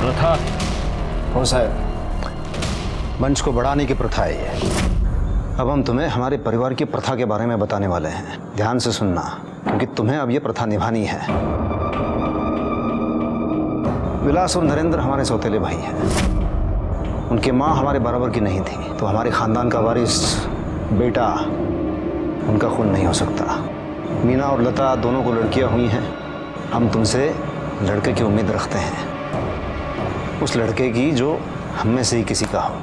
प्रथा। हो साहब, मंच को बढ़ाने की प्रथा है ये। अब हम तुम्हें हमारे परिवार की प्रथा के बारे में बताने वाले हैं। ध्यान से सुनना, क्योंकि तुम्हें अब ये प्रथा निभानी है। विलास और नरेंद्र हमारे सौतेले भाई हैं। उनकी माँ हमारे बराबर की नहीं थी, तो हमारे खानदान का वारिस बेटा उनका खून नहीं हो सकता। मीना और लता दोनों को लड़कियां हुई हैं। हम तुमसे लड़के की उम्मीद रखते हैं, उस लड़के की जो हम में से ही किसी का हो।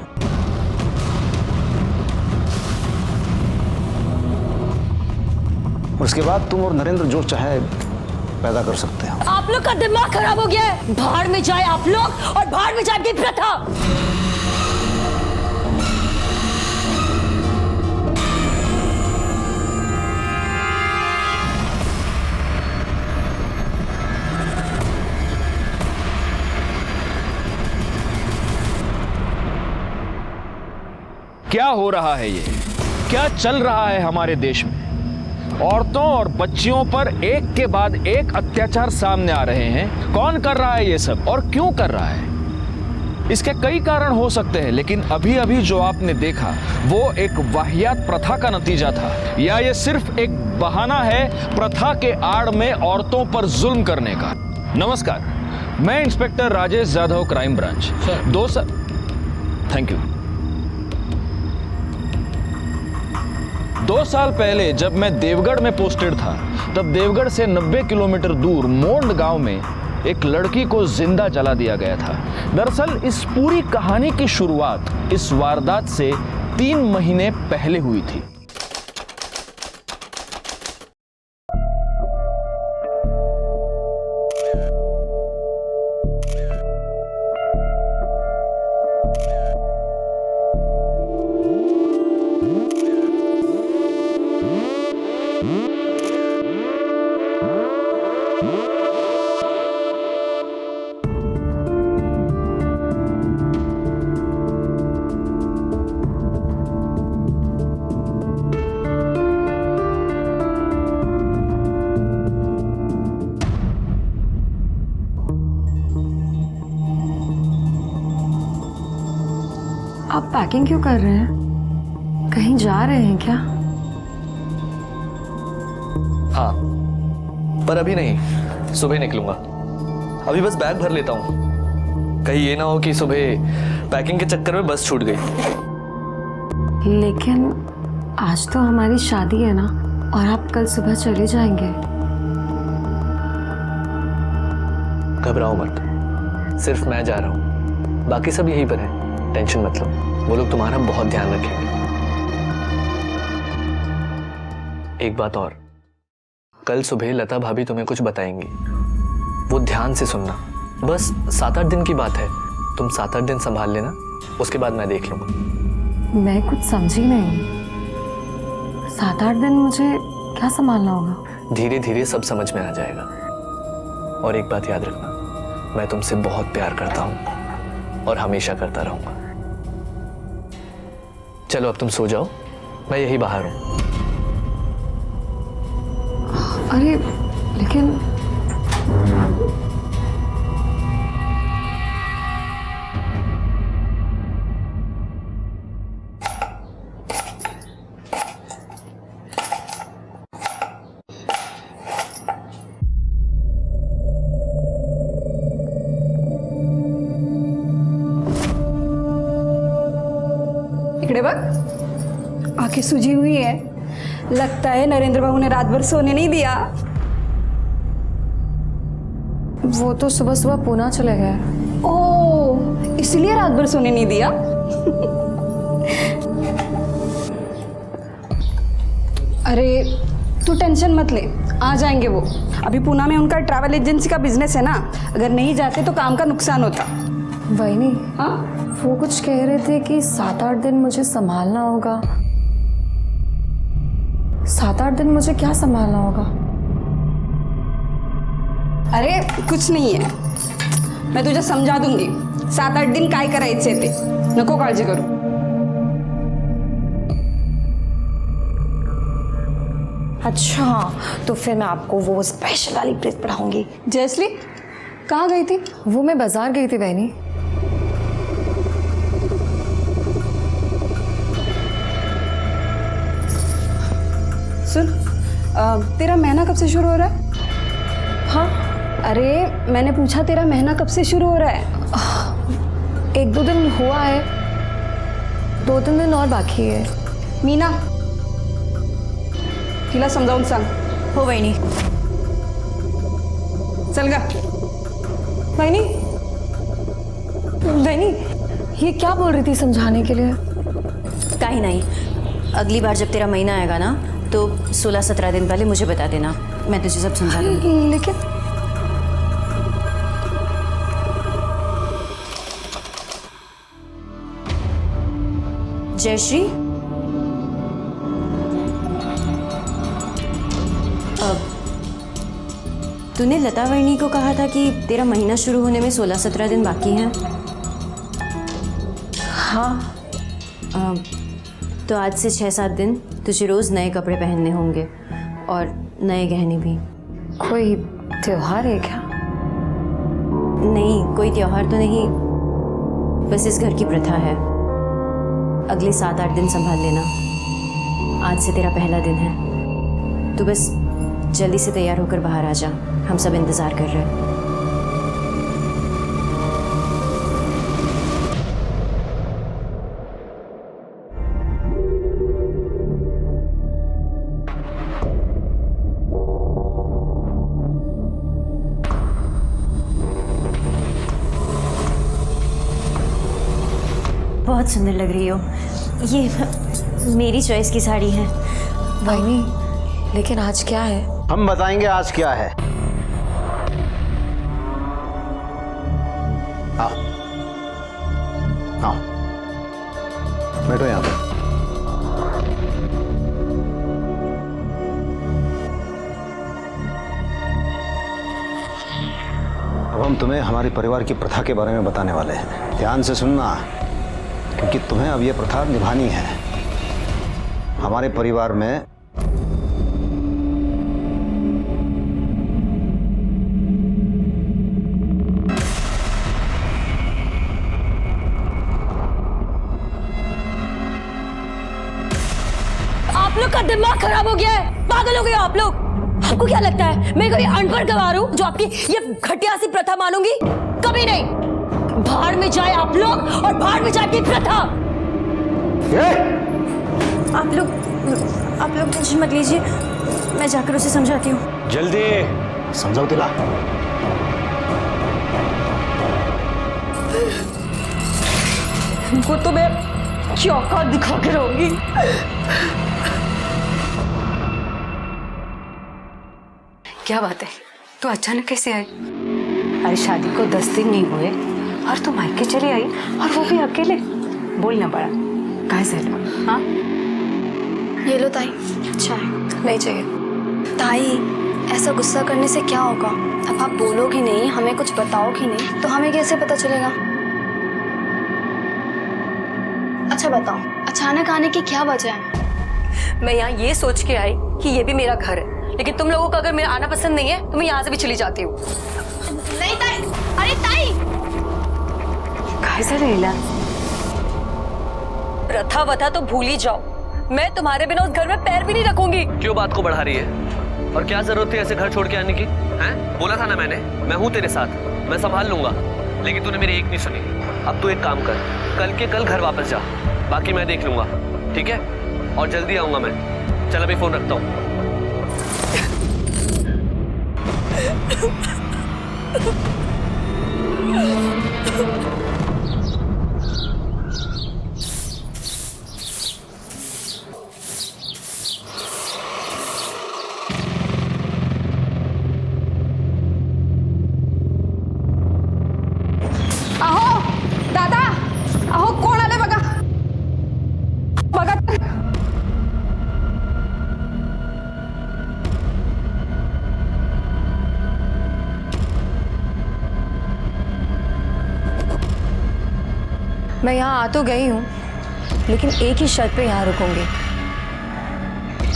उसके बाद तुम और नरेंद्र जो चाहे पैदा कर सकते हो। आप लोग का दिमाग खराब हो गया है। भाड़ में जाए आप लोग और भाड़ में जाए आपकी प्रथा। क्या हो रहा है ये? क्या चल रहा है हमारे देश में? औरतों और बच्चियों पर एक के बाद एक अत्याचार सामने आ रहे हैं। कौन कर रहा है ये सब और क्यों कर रहा है? इसके कई कारण हो सकते हैं, लेकिन अभी अभी जो आपने देखा वो एक वाहियात प्रथा का नतीजा था, या ये सिर्फ एक बहाना है प्रथा के आड़ में औरतों पर जुल्म करने का? नमस्कार, मैं inspector Rajesh Yadav, crime branch. Thank you. 2 साल पहले जब मैं देवगढ़ में पोस्टेड था, तब देवगढ़ से 90 किलोमीटर दूर मोंड गांव में एक लड़की को जिंदा जला दिया गया था। दरअसल इस पूरी कहानी की शुरुआत इस वारदात से 3 महीने पहले हुई थी। आप पैकिंग क्यों कर रहे हैं? कहीं जा रहे हैं क्या? हाँ, पर अभी नहीं, सुबह निकलूंगा। अभी बस बैग भर लेता हूँ, कहीं ये ना हो कि सुबह पैकिंग के चक्कर में बस छूट गई। लेकिन आज तो हमारी शादी है ना, और आप कल सुबह चले जाएंगे। घबराओ मत, सिर्फ मैं जा रहा हूँ, बाकी सब यहीं पर है। टेंशन मत लो, वो लोग तुम्हारा बहुत ध्यान रखेंगे। एक बात और, कल सुबह लता भाभी तुम्हें कुछ बताएंगी, वो ध्यान से सुनना। बस 7-8 दिन की बात है, तुम 7-8 दिन संभाल लेना, उसके बाद मैं देख लूंगा। मैं कुछ समझी नहीं। 7-8 दिन मुझे क्या संभालना होगा? धीरे धीरे सब समझ में आ जाएगा। और एक बात याद रखना, मैं तुमसे बहुत प्यार करता हूं और हमेशा करता रहूंगा। चलो अब तुम सो जाओ, मैं यही बाहर हूं। अरे लेकिन इकडे बघ, आंखें सूजी हुई है। लगता है नरेंद्र बाबू ने रात भर सोने नहीं दिया। वो तो सुबह सुबह पूना चले गए। ओह, इसलिए रात भर सोने नहीं दिया। अरे तू टेंशन मत ले, आ जाएंगे वो। अभी पूना में उनका ट्रैवल एजेंसी का बिजनेस है ना, अगर नहीं जाते तो काम का नुकसान होता। वही नहीं, हाँ वो कुछ कह रहे थे कि 7-8 दिन मुझे संभालना होगा। 7-8 दिन मुझे क्या संभालना होगा? अरे कुछ नहीं है, मैं तुझे समझा दूंगी। 7-8 दिन काय करायचे ते, नको काळजी करू। अच्छा, तो फिर मैं आपको वो स्पेशल वाली प्लेट पढ़ाऊंगी। जयश्री, कहाँ गई थी? वो मैं बाजार गई थी बहनी। सुन, तेरा महीना कब से शुरू हो रहा है? हाँ, अरे मैंने पूछा तेरा महीना कब से शुरू हो रहा है? 1-2 दिन हुआ है, 2-3 दिन और बाकी है। मीना, तिला समजावून सांग. हो वहिनी. चल गा. वहिनी, वहिनी, ये क्या बोल रही थी समझाने के लिए? काही नहीं. अगली बार जब तेरा महीना आएगा ना तो 16-17 दिन पहले मुझे बता देना, मैं तुझे सब समझा दूंगी. लेकिन जयश्री, अब तूने लता वर्णी को कहा था कि तेरा महीना शुरू होने में 16-17 दिन बाकी हैं. हाँ, तो आज से 6-7 दिन तुझे रोज़ नए कपड़े पहनने होंगे और नए गहने भी. कोई त्योहार है क्या? नहीं, कोई त्योहार तो नहीं, बस इस घर की प्रथा है. अगले 7-8 दिन संभाल लेना. आज से तेरा पहला दिन है. तू बस जल्दी से तैयार होकर बाहर आ जा, हम सब इंतज़ार कर रहे हैं. बहुत सुंदर लग रही हो. ये मेरी चॉइस की साड़ी है. बहनी, लेकिन आज क्या है? हम बताएंगे आज क्या है. आओ आओ, बैठो यहाँ पे. अब हम तुम्हें हमारे परिवार की प्रथा के बारे में बताने वाले हैं. ध्यान से सुनना, क्योंकि तुम्हें अब ये प्रथा निभानी है. हमारे परिवार में आप लोग का दिमाग खराब हो गया है. पागल हो गए हो आप लोग. आपको क्या लगता है मैं कोई अनपढ़ गवार हूँ जो आपकी ये घटिया सी प्रथा मानूंगी? कभी नहीं. बाहर में जाए आप लोग और बाहर में जाए आपकी प्रथा. आप लोग टेंशन मत लीजिए, मैं जाकर उसे समझाती हूँ. जल्दी समझाओ तिला. उनको तो मैं चौका दिखा के रहूंगी. क्या बात है, तू अचानक कैसे आई? अरे शादी को 10 दिन नहीं हुए और तू मायके चली आई, और वो भी अकेले. बोलना पड़ा. कहाँ से लो? हाँ, ये लो ताई, चाय. नहीं चाहिए। ताई, ऐसा गुस्सा करने से क्या होगा? अब आप बोलोगी नहीं, हमें कुछ बताओगी नहीं, तो हमें कैसे पता चलेगा? अच्छा बताओ, अचानक आने की क्या वजह है? मैं यहाँ ये सोच के आई कि ये भी मेरा घर है, लेकिन तुम लोगों को अगर मेरा आना पसंद नहीं है तो मैं यहाँ से भी चली जाती हूँ. नहीं ताई, अरे ताई, कहाँ से रहेला? प्रथा वथा तो भूल ही जाओ. मैं तुम्हारे बिना उस घर में पैर भी नहीं रखूंगी. क्यों बात को बढ़ा रही है? और क्या जरूरत थी ऐसे घर छोड़ के आने की? हैं? बोला था ना मैंने, मैं हूँ तेरे साथ, मैं संभाल लूंगा. लेकिन तूने मेरी एक नहीं सुनी. अब तू एक काम कर, कल के कल घर वापस जा, बाकी मैं देख लूंगा. ठीक है? और जल्दी आऊंगा मैं. चल अभी फोन रखता हूँ. अहो दादा, अहो कोण आले बघा. बघा तर. मैं यहाँ आ तो गई हूँ, लेकिन एक ही शर्त पे यहाँ रुकूंगी.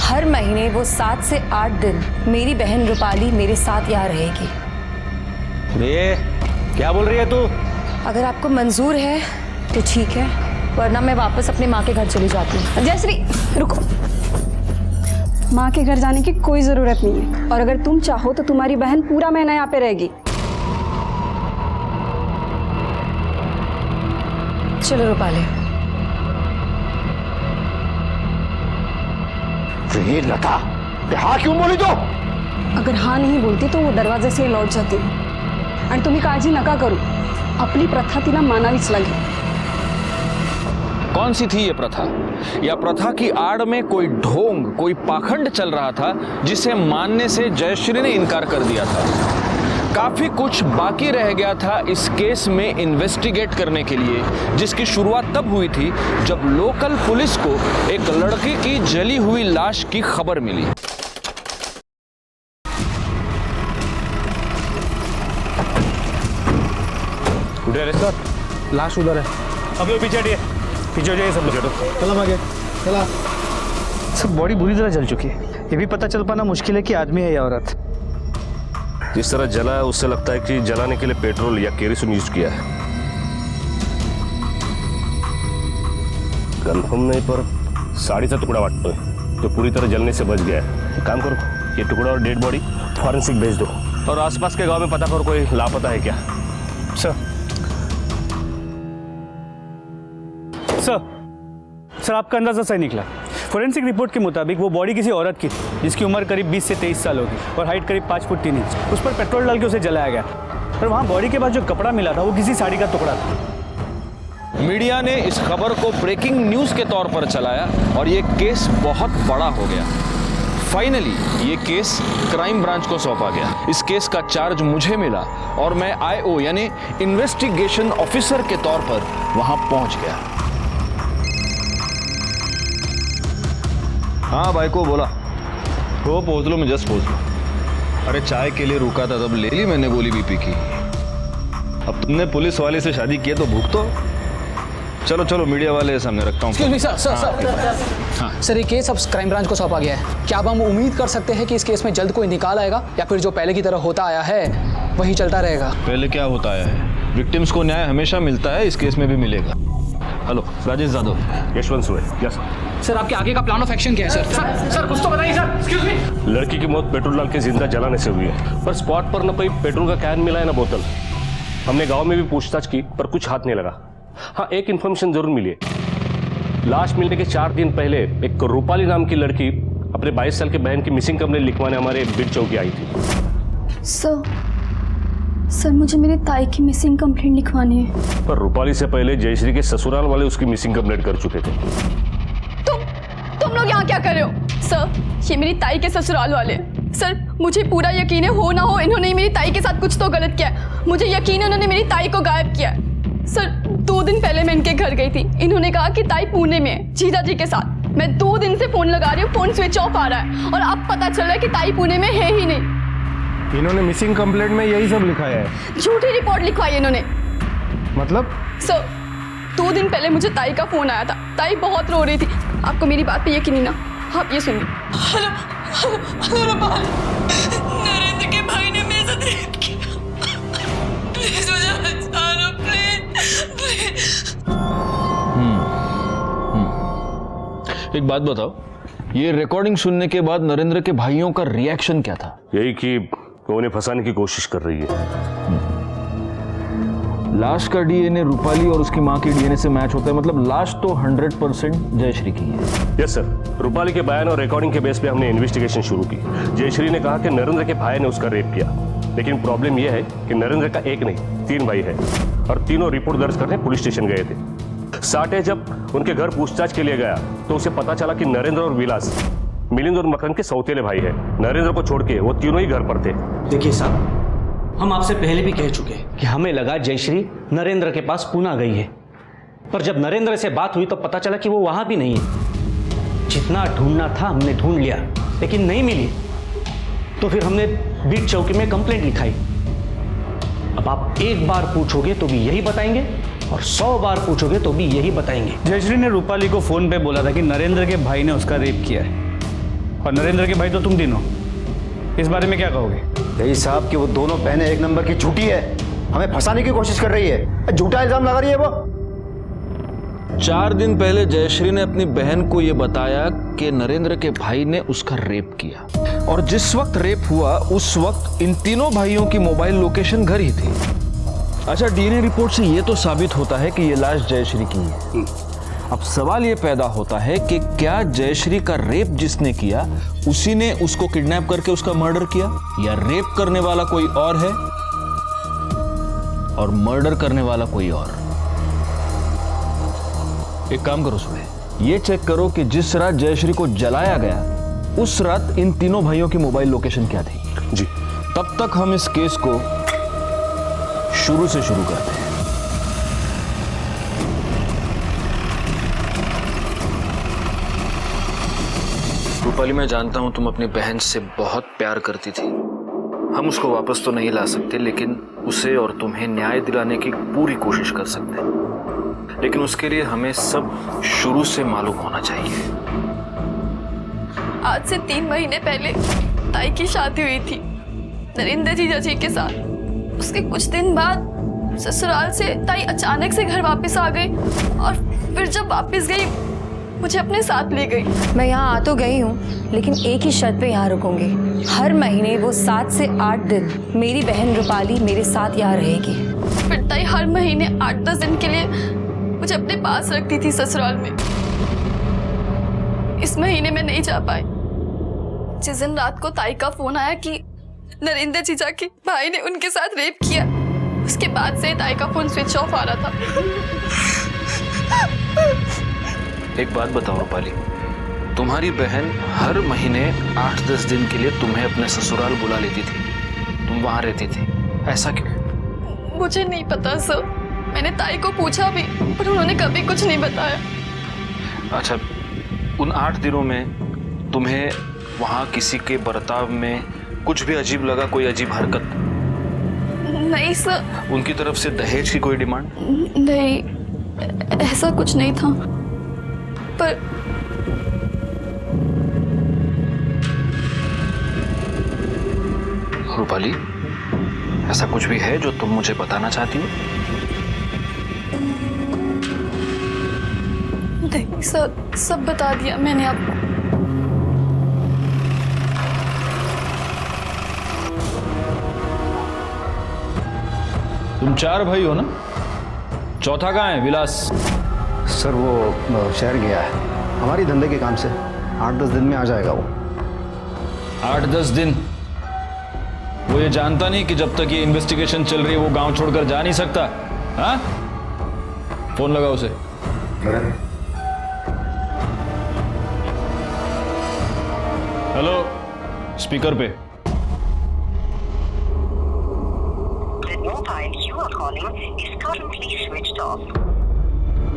हर महीने वो 7 से 8 दिन मेरी बहन रूपाली मेरे साथ यहाँ रहेगी. ये क्या बोल रही है तू? अगर आपको मंजूर है तो ठीक है, वरना मैं वापस अपने माँ के घर चली जाती हूँ। जयश्री रुको। माँ के घर जाने की कोई ज़रूरत नहीं है, और अगर तुम चाहो तो तुम्हारी बहन पूरा महीना यहाँ पे रहेगी। चलो रूपाली। ये लता, हाँ क्यों बोली तो? अगर हाँ नहीं बोलती तो वो दरवाजे से लौट जाती, आणि तुम्ही काळजी नका करू, आपली प्रथा तिला मानावीच लागेल। कौन सी थी ये प्रथा? या प्रथा की आड़ में कोई ढोंग, कोई पाखंड चल रहा था जिसे मानने से जयश्री ने इनकार कर दिया था। काफी कुछ बाकी रह गया था इस केस में इन्वेस्टिगेट करने के लिए, जिसकी शुरुआत तब हुई थी जब लोकल पुलिस को एक लड़की की जली हुई लाश की खबर मिली। उधर है सर, लाश उधर है। अभी वो पीछे हटिए, पीछे हो जाइए सब लोग। चला आगे, चला। सब बॉडी बुरी तरह जल चुकी है, ये भी पता चल पाना मुश्किल है कि आदमी है या औरत। जिस तरह जला है उससे लगता है कि जलाने के लिए पेट्रोल या केरोसिन यूज किया है। कंफर्म नहीं, पर साड़ी सा टुकड़ा वाटतो है जो पूरी तरह जलने से बच गया है। काम करो, ये टुकड़ा और डेड बॉडी फॉरेंसिक भेज दो, और आसपास के गांव में पता करो कोई लापता है क्या। सर आपका अंदाजा सही निकला। फोरेंसिक रिपोर्ट के मुताबिक वो बॉडी किसी औरत की थी जिसकी उम्र करीब 20 से 23 साल होगी और हाइट करीब 5 फुट 3 इंच। उस पर पेट्रोल डाल के उसे जलाया गया, और वहाँ बॉडी के बाद जो कपड़ा मिला था वो किसी साड़ी का टुकड़ा था। मीडिया ने इस खबर को ब्रेकिंग न्यूज के तौर पर चलाया और ये केस बहुत बड़ा हो गया। फाइनली ये केस क्राइम ब्रांच को सौंपा गया। इस केस का चार्ज मुझे मिला और मैं IO यानी इन्वेस्टिगेशन ऑफिसर के तौर पर वहां पहुंच गया। हाँ भाई को बोला, वो पहुंच लो, मैं जस्ट पहुंच लो। अरे चाय के लिए रुका था, तब ले ली मैंने गोली BP की। अब तुमने पुलिस वाले से शादी की है तो भुगतो। चलो चलो, मीडिया वाले सामने रखता हूँ। सर ये केस अब क्राइम ब्रांच को सौंपा गया है। क्या अब हम उम्मीद कर सकते हैं कि इस केस में जल्द कोई निकाल आएगा, या फिर जो पहले की तरह होता आया है वही चलता रहेगा? पहले क्या होता आया है, विक्टिम्स को न्याय हमेशा मिलता है, इस केस में भी मिलेगा। हेलो, राजेश यादव, यशवंत सुए। यस सर, आपके आगे का प्लान ऑफ एक्शन क्या है? सर कुछ तो बताइए सर। Excuse me. लड़की की मौत पेट्रोल डाल के जिंदा जलाने से हुई है, पर स्पॉट पर न कोई पेट्रोल का कैन मिला है न बोतल। हमने गांव में भी पूछताछ की पर कुछ हाथ नहीं लगा। हाँ, एक इन्फॉर्मेशन जरूर मिली है। लाश मिलने के 4 दिन पहले एक रूपाली नाम की लड़की अपने 22 साल की बहन की मिसिंग कंप्लेंट लिखवाने हमारे बिग चौकी आई थी। सर मुझे मेरी ताई की मिसिंग कंप्लेंट लिखवानी है। पर रूपाली से पहले जयश्री के ससुराल वाले उसकी मिसिंग कंप्लेंट कर चुके थे। तुम लोग यहाँ क्या कर रहे हो? सर, ये मेरी ताई के ससुराल वाले। सर, मुझे पूरा यकीन है, हो ना हो इन्होंने मेरी ताई के साथ कुछ तो गलत किया है। मुझे यकीन है उन्होंने मेरी ताई को गायब किया है। सर, 2 दिन पहले मैं इनके घर गई थी। इन्होंने कहा कि ताई पुणे में है जीजा जी के साथ। मैं 2 दिन से फोन लगा रही हूँ, फोन स्विच ऑफ आ रहा है, और अब पता चल रहा है कि ताई पुणे में है ही नहीं। इन्होंने मिसिंग कंप्लेंट में यही सब लिखाया है? झूठी रिपोर्ट लिखवाई इन्होंने। मतलब? सर, 2 दिन पहले मुझे ताई का फोन आया था। ताई बहुत रो रही थी। आपको मेरी बात पे यकीन नहीं ना? आप ये सुनिए। हेलो रूपाली, नरेंद्र के भाई ने मेरे साथ रेप किया। प्लीज मुझे बचा लो, प्लीज। एक बात बताओ, ये रिकॉर्डिंग सुनने के बाद नरेंद्र के भाइयों का रिएक्शन क्या था? यही कि वो उन्हें फंसाने की कोशिश कर रही है। लाश का DNA रूपाली और उसकी मां की DNA से मैच होता है, मतलब लाश तो 100% जयश्री की है। यस सर, रूपाली के बयान और रिकॉर्डिंग के बेस पे हमने इन्वेस्टिगेशन शुरू की। जयश्री ने कहा कि नरेंद्र के भाई ने उसका रेप किया, लेकिन प्रॉब्लम यह है कि नरेंद्र का एक नहीं 3 भाई है, और तीनों रिपोर्ट दर्ज करने पुलिस स्टेशन गए थे। साठे जब उनके घर पूछताछ के लिए गया तो उसे पता चला कि नरेंद्र और विलास मिलिंद और मकरंद के सौतेले भाई है। नरेंद्र को छोड़ के वो तीनों ही घर पर थे। देखिए साहब, हम आपसे पहले भी कह चुके कि हमें लगा जयश्री नरेंद्र के पास पूना गई है, पर जब नरेंद्र से बात हुई तो पता चला कि वो वहां भी नहीं है। जितना ढूंढना था हमने ढूंढ लिया, लेकिन नहीं मिली, तो फिर हमने बिग चौकी में कंप्लेंट लिखाई। अब आप एक बार पूछोगे तो भी यही बताएंगे, और 100 बार पूछोगे तो भी यही बताएंगे। जयश्री ने रूपाली को फोन पे बोला था कि नरेंद्र के भाई ने उसका रेप किया है, और नरेंद्र के भाई तो तुम तीनों। इस बारे में क्या कहोगे? यही साहब कि वो दोनों बहनें एक नंबर की झूठी है, हमें फंसाने की कोशिश कर रही है, झूठा इल्जाम लगा रही है वो। 4 दिन पहले जयश्री ने अपनी बहन को यह बताया कि नरेंद्र के भाई ने उसका रेप किया, और जिस वक्त रेप हुआ उस वक्त इन तीनों भाइयों की मोबाइल लोकेशन घर ही थी। अच्छा, डीएनए रिपोर्ट से यह तो साबित होता है कि यह लाश जयश्री की है। अब सवाल यह पैदा होता है कि क्या जयश्री का रेप जिसने किया उसी ने उसको किडनैप करके उसका मर्डर किया, या रेप करने वाला कोई और है और मर्डर करने वाला कोई और। एक काम करो सुबह, ये चेक करो कि जिस रात जयश्री को जलाया गया उस रात इन तीनों भाइयों की मोबाइल लोकेशन क्या थी। जी। तब तक हम इस केस को शुरू से शुरू करते हैं। रूपाली, मैं जानता हूं तुम अपनी बहन से बहुत प्यार करती थी। हम उसको वापस तो नहीं ला सकते, लेकिन उसे और तुम्हें न्याय दिलाने की पूरी कोशिश कर सकते हैं। लेकिन उसके लिए हमें सब शुरू से मालूम होना चाहिए। आज से 3 महीने पहले ताई की शादी हुई थी नरेंद्र जीजा जी के साथ। उसके कुछ दिन बाद ससुराल से ताई अचानक से घर वापस आ गई, और फिर जब वापस गई मुझे अपने साथ ले गई। मैं यहाँ आ तो गई हूँ, लेकिन एक ही शर्त पे यहाँ रुकूंगी। हर महीने वो 7 से 8 दिन मेरी बहन रूपाली मेरे साथ यहाँ रहेगी। फिर ताई हर महीने 8-10 दिन के लिए मुझे अपने पास रखती थी ससुराल में। इस महीने में नहीं जा पाई। जिस दिन रात को ताई का फोन आया कि नरेंद्र जीजा के भाई ने उनके साथ रेप किया, उसके बाद से ताई का फोन स्विच ऑफ आ रहा था। एक बात बताओ रूपाली, तुम्हारी बहन हर महीने 8-10 दिन के लिए तुम्हें अपने ससुराल बुला लेती थी, तुम वहां रहती थी, ऐसा क्यों? मुझे नहीं पता सर, मैंने ताई को पूछा भी पर उन्होंने कभी कुछ नहीं बताया। अच्छा, उन 8 दिनों में तुम्हें वहां किसी के बर्ताव में कुछ भी अजीब लगा, कोई अजीब हरकत? नहीं सर। उनकी तरफ से दहेज की कोई डिमांड? नहीं, ऐसा कुछ नहीं था। पर रूपाली, ऐसा कुछ भी है जो तुम मुझे बताना चाहती हो? नहीं सर, सब बता दिया मैंने आपको। तुम 4 भाई हो ना? चौथा कहाँ है? विलास? सर वो शहर गया है हमारी धंधे के काम से, 8-10 दिन में आ जाएगा वो। 8-10 दिन? वो ये जानता नहीं कि जब तक ये इन्वेस्टिगेशन चल रही है वो गांव छोड़कर जा नहीं सकता? हाँ, फोन लगा उसे। हेलो, स्पीकर पे।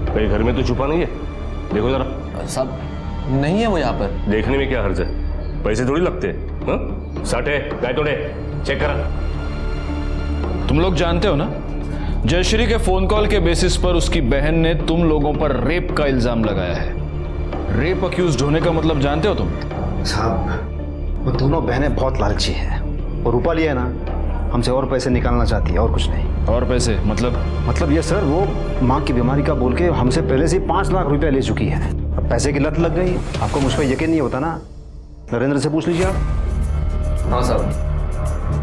कहीं घर में तो छुपा नहीं है? देखो जरा। साहब नहीं है वो यहाँ पर। देखने में क्या हर्ज है? पैसे थोड़ी लगते हैं। हाँ? साटे गाय तोड़े चेक करा। तुम लोग जानते हो ना, जयश्री के फोन कॉल के बेसिस पर उसकी बहन ने तुम लोगों पर रेप का इल्जाम लगाया है। रेप अक्यूज्ड होने का मतलब जानते हो तुम? साहब वो दोनों बहनें बहुत लालची हैं, और रूपाली है ना, हमसे और पैसे निकालना चाहती है, और कुछ नहीं। और पैसे मतलब ये सर, वो माँ की बीमारी का बोल के हमसे पहले से 5 लाख रुपया ले चुकी है। अब पैसे की लत लग गई। आपको मुझ पर यकीन नहीं होता ना? नरेंद्र से पूछ लीजिए आप। हाँ साहब,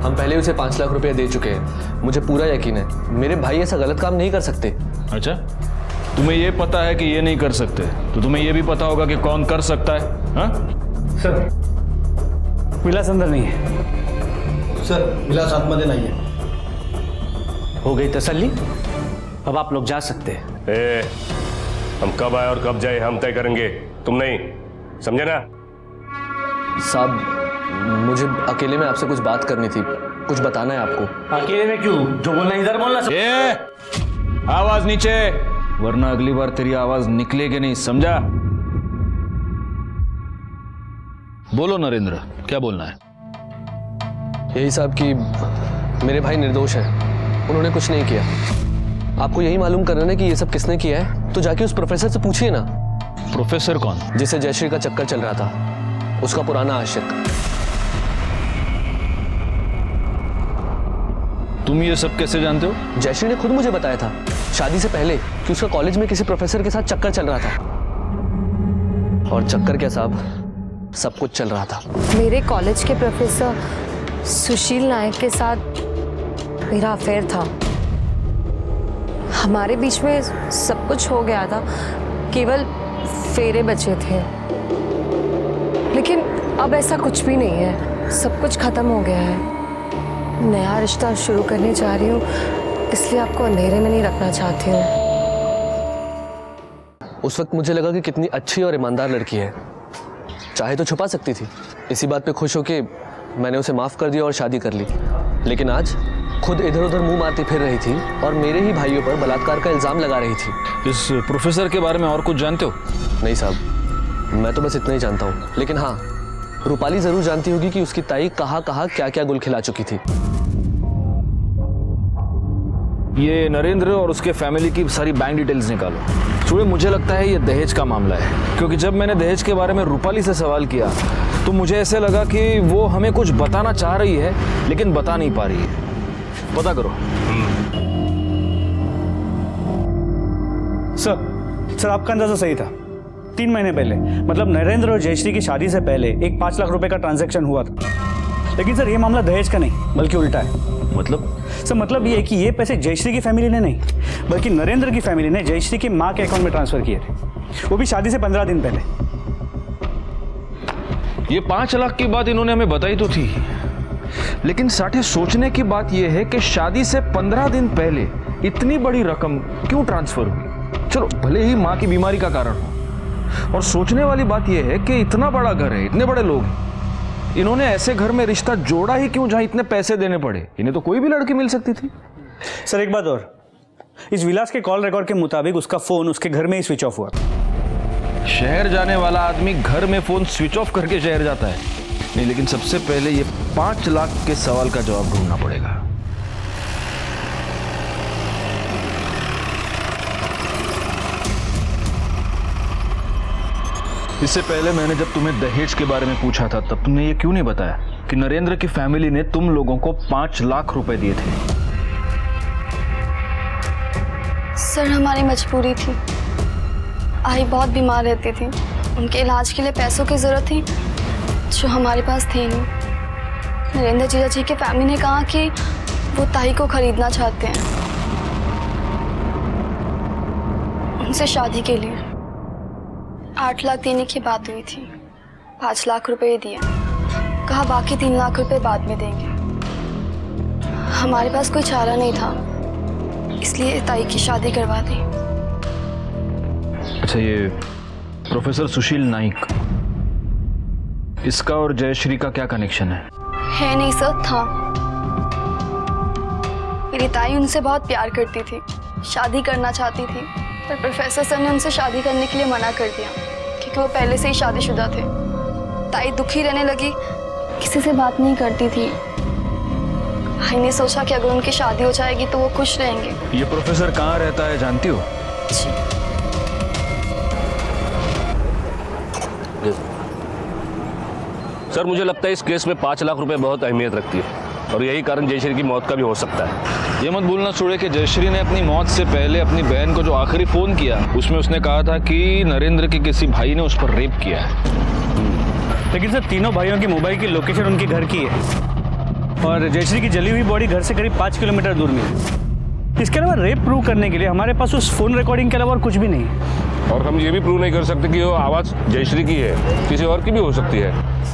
हम पहले उसे 5 लाख रुपए दे चुके हैं। मुझे पूरा यकीन है मेरे भाई ऐसा गलत काम नहीं कर सकते। अच्छा, तुम्हें ये पता है कि ये नहीं कर सकते, तो तुम्हें ये भी पता होगा कि कौन कर सकता है? हाँ सर, विलास अंदर नहीं है। सर, विलास आत्महत्या नहीं है। हो गई तसल्ली, अब आप लोग जा सकते हैं। हम कब आए और कब जाए हम तय करेंगे, तुम नहीं, समझे ना? साहब मुझे अकेले में आपसे कुछ बात करनी थी, कुछ बताना है आपको। अकेले में क्यों? जो बोलना इधर बोलना। आवाज नीचे, वरना अगली बार तेरी आवाज निकलेगी नहीं, समझा? बोलो नरेंद्र, क्या बोलना है? यही साहब कि मेरे भाई निर्दोष हैं, उन्होंने कुछ नहीं किया। आपको यही मालूम करना है कि ये सब किसने किया है, तो जाके उस प्रोफेसर से पूछिए ना। प्रोफेसर कौन? जिसे जयश्री का चक्कर चल रहा था, उसका पुराना आशिक। तुम ये सब कैसे जानते हो? जयश्री ने खुद मुझे बताया था शादी से पहले कि उसका कॉलेज में किसी प्रोफेसर के साथ चक्कर चल रहा था। और चक्कर क्या साहब, सब कुछ चल रहा था। मेरे कॉलेज के प्रोफेसर सुशील नायक के साथ मेरा अफेयर था। हमारे बीच में सब कुछ हो गया था, केवल फेरे बचे थे। लेकिन अब ऐसा कुछ भी नहीं है, सब कुछ खत्म हो गया है। नया रिश्ता शुरू करने जा रही हूँ, इसलिए आपको अंधेरे में नहीं रखना चाहती हूँ। उस वक्त मुझे लगा कि कितनी अच्छी और ईमानदार लड़की है, चाहे तो छुपा सकती थी। इसी बात पे खुश होके मैंने उसे माफ़ कर दिया और शादी कर ली। लेकिन आज खुद इधर उधर मुंह मारती फिर रही थी और मेरे ही भाइयों पर बलात्कार का इल्ज़ाम लगा रही थी। इस प्रोफेसर के बारे में और कुछ जानते हो? नहीं साहब, मैं तो बस इतना ही जानता हूँ। लेकिन हाँ, रूपाली ज़रूर जानती होगी कि उसकी ताई कहाँ कहाँ क्या क्या गुल खिला चुकी थी। ये नरेंद्र और उसके फैमिली की सारी बैंक डिटेल्स निकालो। थोड़े मुझे लगता है ये दहेज का मामला है, क्योंकि जब मैंने दहेज के बारे में रूपाली से सवाल किया तो मुझे ऐसे लगा कि वो हमें कुछ बताना चाह रही है लेकिन बता नहीं पा रही है। पता करो। सर आपका अंदाजा सही था। 3 महीने पहले, मतलब नरेंद्र और जयश्री की शादी से पहले एक 5 लाख रुपए का ट्रांजैक्शन हुआ था। लेकिन सर ये मामला दहेज का नहीं बल्कि उल्टा है। मतलब ये है कि ये पैसे जयश्री की फैमिली ने नहीं बल्कि नरेंद्र की फैमिली ने जयश्री की मां के अकाउंट में ट्रांसफर किए थे, वो भी शादी से 15 दिन पहले। ये 5 लाख की बात इन्होंने हमें बताई तो थी, लेकिन साठे सोचने की बात यह है कि शादी से 15 दिन पहले इतनी बड़ी रकम क्यों ट्रांसफर हुई? चलो भले ही मां की बीमारी का कारण हो, और सोचने वाली बात यह है कि इतना बड़ा घर है, इतने बड़े लोग हैं, इन्होंने ऐसे घर में रिश्ता जोड़ा ही क्यों जहां इतने पैसे देने पड़े? इन्हें तो कोई भी लड़की मिल सकती थी। सर एक बात और, इस विलास के कॉल रिकॉर्ड के मुताबिक उसका फोन उसके घर में ही स्विच ऑफ हुआ था। शहर जाने वाला आदमी घर में फोन स्विच ऑफ करके शहर जाता है? नहीं, लेकिन सबसे पहले ये 5 लाख के सवाल का जवाब ढूंढना पड़ेगा। इससे पहले मैंने जब तुम्हें दहेज के बारे में पूछा था तब तुमने ये क्यों नहीं बताया कि नरेंद्र की फैमिली ने तुम लोगों को 5 लाख रुपए दिए थे? सर हमारी मजबूरी थी। आई बहुत बीमार रहती थी, उनके इलाज के लिए पैसों की ज़रूरत थी जो हमारे पास थे नहीं। नरेंद्र जीजा जी की फैमिली ने कहा कि वो ताई को खरीदना चाहते हैं उनसे शादी के लिए। 8 लाख देने की बात हुई थी, 5 लाख रुपए दिए, कहा बाकी 3 लाख रुपए बाद में देंगे। हमारे पास कोई चारा नहीं था, इसलिए ताई की शादी करवा दी। अच्छा, ये प्रोफेसर सुशील नाइक, इसका और जयश्री का क्या कनेक्शन है? नहीं सर, था। मेरी ताई उनसे बहुत प्यार करती थी, शादी करना चाहती थी, पर प्रोफेसर सर ने उनसे शादी करने के लिए मना कर दिया क्योंकि वो पहले से ही शादीशुदा थे। ताई दुखी रहने लगी, किसी से बात नहीं करती थी। भाई ने सोचा कि अगर उनकी शादी हो जाएगी तो वो खुश रहेंगे। ये प्रोफेसर कहाँ रहता है जानती हो? सर मुझे लगता है इस केस में 5 लाख रुपए बहुत अहमियत रखती है और यही कारण जयश्री की मौत का भी हो सकता है। ये मत भूलना छोड़े कि जयश्री ने अपनी मौत से पहले अपनी बहन को जो आखिरी फोन किया उसमें उसने कहा था कि नरेंद्र के किसी भाई ने उस पर रेप किया है। लेकिन सर तीनों भाइयों की मोबाइल की लोकेशन उनके घर की है और जयश्री की जली हुई बॉडी घर से करीब 5 किलोमीटर दूर में है। इसके अलावा रेप प्रूव करने के लिए हमारे पास उस फोन रिकॉर्डिंग के अलावा और कुछ भी नहीं है। और हम ये भी प्रूव नहीं कर सकते कि वो आवाज़ जयश्री की है, किसी और की भी हो सकती है।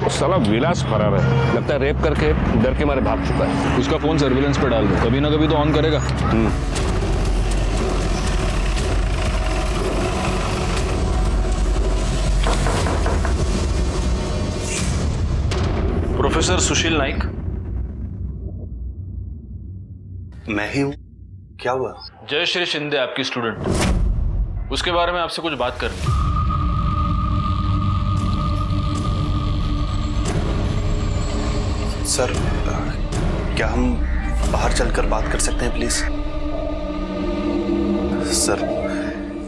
उस साला विलास फरार है, लगता है रेप करके डर के मारे भाग चुका है। उसका फोन सर्विलेंस पे डाल दो, कभी ना कभी तो ऑन करेगा। प्रोफेसर सुशील नाइक। मैं ही हूँ, क्या हुआ? जयश्री शिंदे आपकी स्टूडेंट, उसके बारे में आपसे कुछ बात करनी। सर क्या हम बाहर चलकर बात कर सकते हैं प्लीज? सर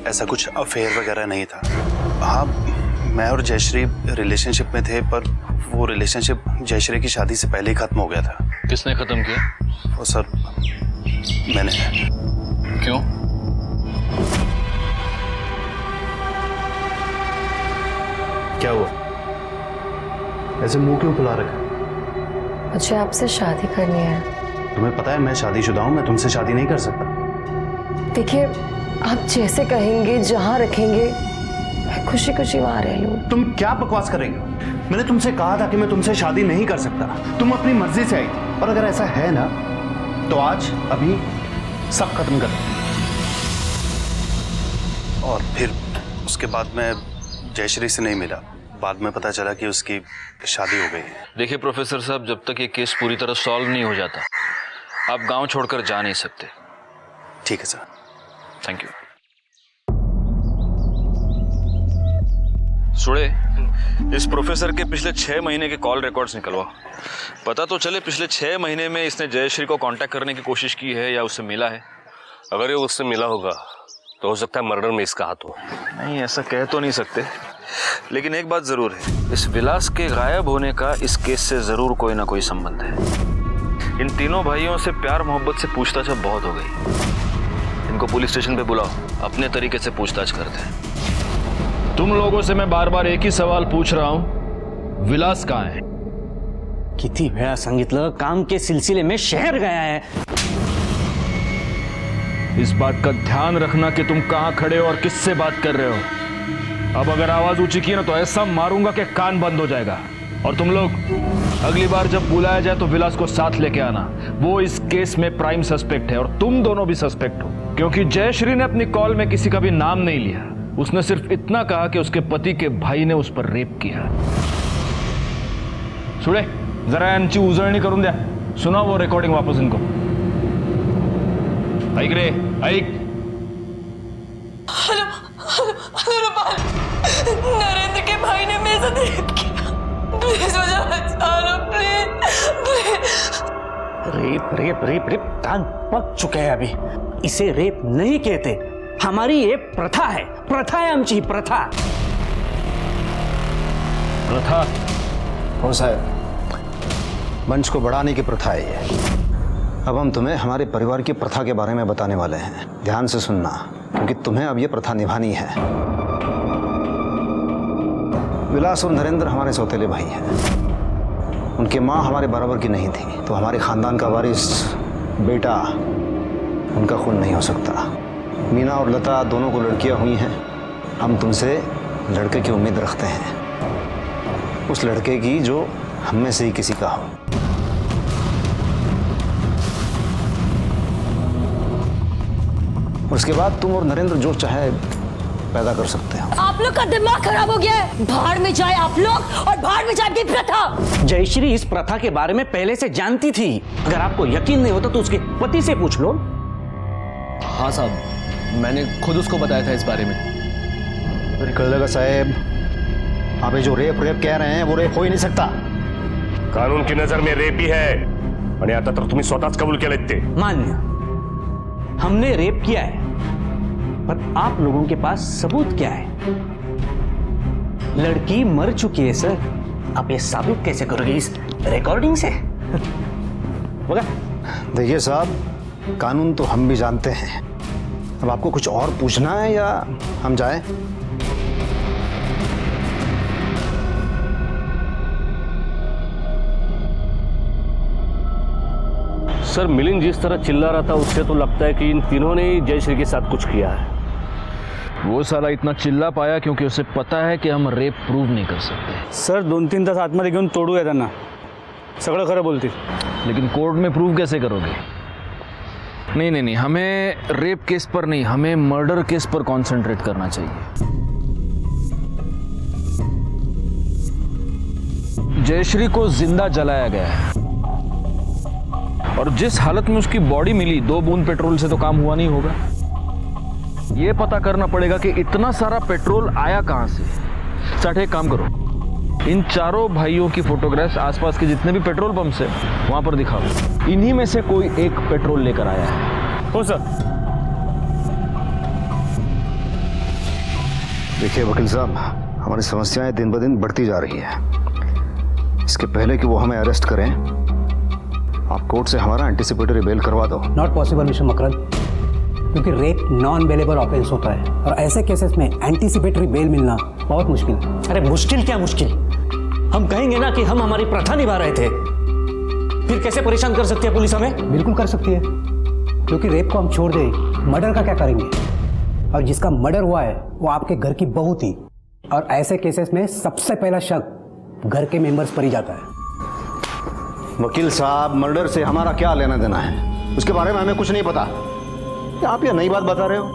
ऐसा कुछ अफेयर वगैरह नहीं था। हाँ, मैं और जयश्री रिलेशनशिप में थे, पर वो रिलेशनशिप जयश्री की शादी से पहले ही खत्म हो गया था। किसने खत्म किया? वो सर मैंने। क्यों? क्या हुआ? ऐसे मुंह क्यों फुला रखा? मुझे आपसे शादी करनी है। तुम्हें पता है मैं शादीशुदा हूं, मैं तुमसे शादी नहीं कर सकता। देखिए, आप जैसे कहेंगे, जहाँ रखेंगे, मैं खुशी खुशी वहाँ रह लूँ। तुम क्या बकवास कर रही हो? मैंने तुमसे कहा था कि मैं तुमसे शादी नहीं कर सकता। तुम अपनी मर्जी से आई थी, और अगर ऐसा है ना तो आज अभी सब खत्म कर। और फिर उसके बाद मैं जयश्री से नहीं मिला। बाद में पता चला कि उसकी शादी हो गई है। देखिए प्रोफेसर साहब, जब तक ये केस पूरी तरह सॉल्व नहीं हो जाता आप गांव छोड़कर जा नहीं सकते। ठीक है सर। Thank you. सुड़े, इस प्रोफेसर के पिछले 6 महीने के कॉल रिकॉर्ड्स निकलवाओ। पता तो चले पिछले 6 महीने में इसने जयश्री को कांटेक्ट करने की कोशिश की है या उससे मिला है। अगर ये उससे मिला होगा तो हो सकता है मर्डर में इसका हाथ हो। नहीं, ऐसा कह तो नहीं सकते, लेकिन एक बात जरूर है, इस विलास के गायब होने का इस केस से जरूर कोई ना कोई संबंध है। इन तीनों भाइयों से प्यार मोहब्बत से पूछताछ अब बहुत हो गई। इनको पुलिस स्टेशन पे बुलाओ, अपने तरीके से पूछताछ करते हैं। तुम लोगों से मैं बार बार एक ही सवाल पूछ रहा हूं, विलास कहाँ है? किती वेळा सांगितलं, काम के सिलसिले में शहर गया है। इस बात का ध्यान रखना कि तुम कहां खड़े हो और किससे बात कर रहे हो। अब अगर आवाज ऊंची की ना तो ऐसा मारूंगा कि कान बंद हो जाएगा। और तुम लोग अगली बार जब बुलाया जाए तो विलास को साथ लेके आना। वो इस केस में प्राइम सस्पेक्ट है और तुम दोनों भी सस्पेक्ट हो, क्योंकि जयश्री ने अपनी कॉल में किसी का भी नाम नहीं लिया। उसने सिर्फ इतना कहा कि उसके पति के भाई ने उस पर रेप किया। सुड़े, जरा यांची उजळणी करून द्या। सुना वो रिकॉर्डिंग वापस इनको। ऐक रे, ऐक। नरेंद्र के भाई ने मेरे साथ रेप किया। प्लीज मुझे बचा लो, please. Rape rape rape rape कान पक चुके हैं अभी। इसे रेप नहीं कहते, हमारी ये प्रथा है। प्रथा है आमची प्रथा। प्रथा? हो साहब, मंच को बढ़ाने की प्रथा है ये। अब हम तुम्हें हमारे परिवार की प्रथा के बारे में बताने वाले हैं। ध्यान से सुनना, क्योंकि तुम्हें अब ये प्रथा निभानी है। विलास और नरेंद्र हमारे सौतेले भाई हैं। उनकी माँ हमारे बराबर की नहीं थी, तो हमारे खानदान का वारिस बेटा उनका खून नहीं हो सकता। मीना और लता दोनों को लड़कियां हुई हैं। हम तुमसे लड़के की उम्मीद रखते हैं, उस लड़के की जो हम में से ही किसी का हो। उसके बाद तुम और नरेंद्र जो चाहे पैदा कर सकते हो। आप लोग का दिमाग खराब हो गया है। बाहर में जाए आप लोग और बाहर में जाए आपकी प्रथा। जयश्री इस प्रथा के बारे में पहले से जानती थी। अगर आपको यकीन नहीं होता तो उसके पति से पूछ लो। हाँ साहब, मैंने खुद उसको बताया था इस बारे में। कळलं साहेब, आप ये जो रेप कह रहे हैं वो रेप हो ही नहीं सकता। कानून की नजर में रेप ही है, आणि आता तर तुम्ही स्वतःच कबूल केलेत ते। मान्य, हमने रेप किया है, पर आप लोगों के पास सबूत क्या है? लड़की मर चुकी है सर। आप ये साबित कैसे करोगे इस रिकॉर्डिंग से? देखिए साहब, कानून तो हम भी जानते हैं। अब आपको कुछ और पूछना है या हम जाएं? सर, मिलिंद जिस तरह चिल्ला रहा था उससे तो लगता है कि इन तीनों ने ही जयश्री के साथ कुछ किया है। वो साला इतना चिल्ला पाया क्योंकि उसे पता है कि हम रेप प्रूव नहीं कर सकते। सर 2-3 तास आतमध्ये घेऊन तोडूया त्यांना, सगळं खरं बोलतील। लेकिन कोर्ट में प्रूव कैसे करोगे? नहीं नहीं नहीं, हमें रेप केस पर नहीं, हमें मर्डर केस पर कंसंट्रेट करना चाहिए। जयश्री को जिंदा जलाया गया है और जिस हालत में उसकी बॉडी मिली, 2 बूंद पेट्रोल से तो काम हुआ नहीं होगा। यह पता करना पड़ेगा कि इतना सारा पेट्रोल आया कहां से। साठ, एक काम करो, इन चारों भाइयों की फोटोग्राफ्स आसपास के जितने भी पेट्रोल पंप है वहां पर दिखाओ। इन्हीं में से कोई एक पेट्रोल लेकर आया है। हो सर। देखिए वकील साहब, हमारी समस्याएं दिन ब दिन बढ़ती जा रही है। इसके पहले कि वो हमें अरेस्ट करें, आप कोर्ट से हमारा एंटिसिपेटरी बेल करवा दो। नॉट पॉसिबल मिस्टर मकरंद, क्योंकि रेप नॉन बेलेबल ऑफेंस होता है और ऐसे केसेस में एंटीसिपेटरी बेल मिलना बहुत मुश्किल है। अरे मुश्किल क्या मुश्किल, हम कहेंगे ना कि हम हमारी प्रथा निभा रहे थे, फिर कैसे परेशान कर सकती है पुलिस हमें? बिल्कुल कर सकती है, क्योंकि रेप को हम छोड़ दें, मर्डर का क्या करेंगे? और जिसका मर्डर हुआ है वो आपके घर की बहू थी, और ऐसे केसेस में सबसे पहला शक घर के मेंबर्स पर ही जाता है। वकील साहब, मर्डर से हमारा क्या लेना देना है? उसके बारे में हमें कुछ नहीं पता। आप ये नई बात बता रहे हो?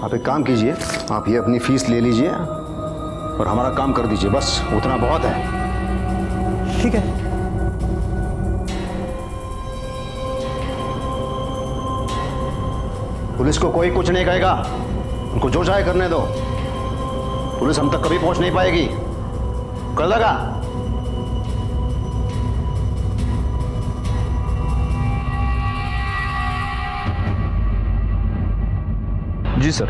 आप एक काम कीजिए, आप ये अपनी फीस ले लीजिए और हमारा काम कर दीजिए, बस उतना बहुत है। ठीक है। पुलिस को कोई कुछ नहीं कहेगा, उनको जो चाहे करने दो। पुलिस हम तक कभी पहुंच नहीं पाएगी, कर लगा? जी सर,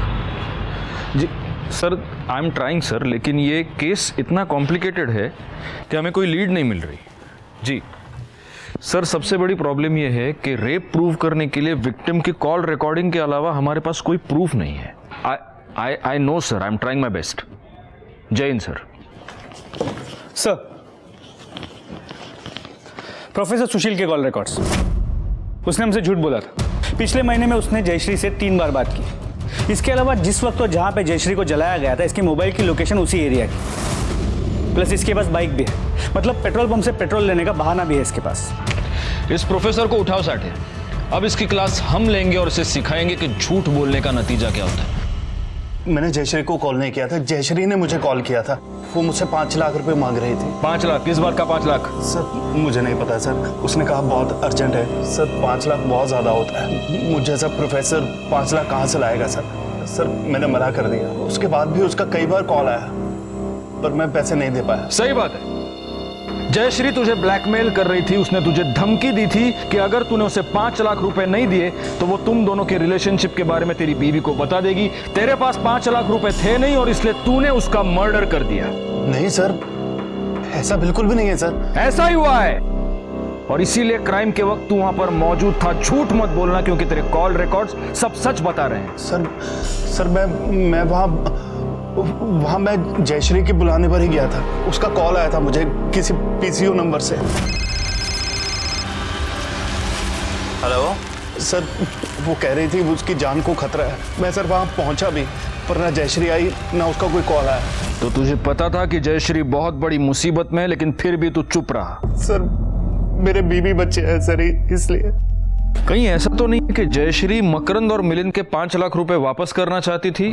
जी sir, I am trying sir, लेकिन ये केस इतना कॉम्प्लिकेटेड है कि हमें कोई लीड नहीं मिल रही। जी सर, सबसे बड़ी प्रॉब्लम ये है कि रेप प्रूव करने के लिए विक्टिम की कॉल रिकॉर्डिंग के अलावा हमारे पास कोई प्रूफ नहीं है। I know sir, I am trying my best. जय हिंद सर। सर, प्रोफेसर सुशील के कॉल रिकॉर्ड्स, उसने हमसे झूठ बोला था। पिछले महीने में उसने जयश्री से 3 बार बात की। इसके अलावा जिस वक्त और जहां पे जयश्री को जलाया गया था, इसकी मोबाइल की लोकेशन उसी एरिया की, प्लस इसके पास बाइक भी है, मतलब पेट्रोल पंप से पेट्रोल लेने का बहाना भी है इसके पास। इस प्रोफेसर को उठाओ साठे, अब इसकी क्लास हम लेंगे और इसे सिखाएंगे कि झूठ बोलने का नतीजा क्या होता है। मैंने जयश्री को कॉल नहीं किया था, जयश्री ने मुझे कॉल किया था। वो मुझसे 5 लाख रुपए मांग रही थी। 5 लाख? किस बात का 5 लाख? सर मुझे नहीं पता सर, उसने कहा बहुत अर्जेंट है। सर 5 लाख बहुत ज्यादा होता है, मुझे जैसा प्रोफेसर 5 लाख कहाँ से लाएगा सर? सर मैंने मना कर दिया। उसके बाद भी उसका कई बार कॉल आया, पर मैं पैसे नहीं दे पाया। सही बात है, जयश्री तुझे ब्लैकमेल कर रही थी। उसने तुझे धमकी दी थी कि अगर तूने उसे 5 लाख रुपए नहीं दिए तो वो तुम दोनों के रिलेशनशिप के बारे में तेरी बीवी को बता देगी। तेरे पास 5 लाख रुपए थे नहीं और इसलिए तूने उसका मर्डर कर दिया। नहीं सर, ऐसा बिल्कुल भी नहीं है सर। ऐसा ही हुआ है, और इसीलिए क्राइम के वक्त तू वहां पर मौजूद था। झूठ मत बोलना, क्योंकि तेरे कॉल रिकॉर्ड्स सब सच बता रहे हैं। सर मैं वहां मैं जयश्री के बुलाने पर ही गया था। उसका कॉल आया था मुझे किसी पीसीओ नंबर से। हेलो सर, वो कह रही थी उसकी जान को खतरा है। मैं सर वहां पहुंचा भी, पर ना जयश्री आई ना उसका कोई कॉल आया। तो तुझे पता था कि जयश्री बहुत बड़ी मुसीबत में है, लेकिन फिर भी तू चुप रहा। सर मेरे बीवी बच्चे हैं सर, इसलिए। कहीं ऐसा तो नहीं कि जयश्री मकरंद और मिलिंद के 5 लाख रुपए वापस करना चाहती थी